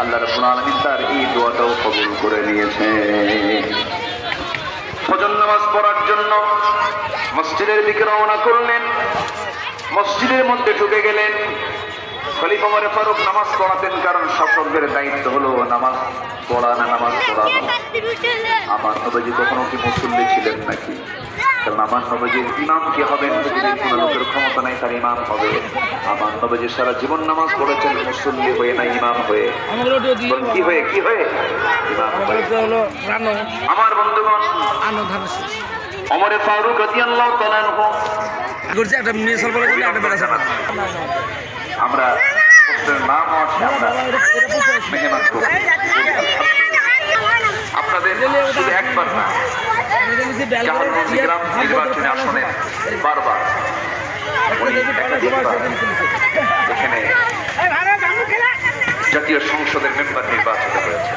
আল্লাহ রাব্বুল আলামিন তার এই দোয়াটাও কবুল করে নিয়েছে। ফজর নামাজ পড়ার জন্য মসজিদের দিকে রওনা করলেন। মসজিদের মধ্যে ঢুকে গেলেন। খলিফা ওমর ফারুক নামাজ পড়াতেন, কারণ শাসকদের দায়িত্ব হলো নামাজ পড়ানো, নামাজ পড়ানো। আমার নবীজি কখনো কি মুসল্লি ছিলেন নাকি? কারণ আমার নবীজির ইমাম কি হবেন? যদি কোনো লোকের ক্ষমতা নাই তার ইমাম হবে। আমার নবীজি সারা জীবন নামাজ পড়েছেন মুসল্লি হয়ে, না ইমাম হয়ে। কি হয়ে? কি হয়ে? ইমাম হয়ে। আমার বন্ধুগণ, ওমর ফারুক রাদিয়াল্লাহু তাআলা আনহু আমরা নাম আছে, আমরা মেহমান আপনাদের শুধু একবার না, গ্রাম নির্বাচনী আসনে বারবার এখানে জাতীয় সংসদের মেম্বার নির্বাচিত হয়েছে।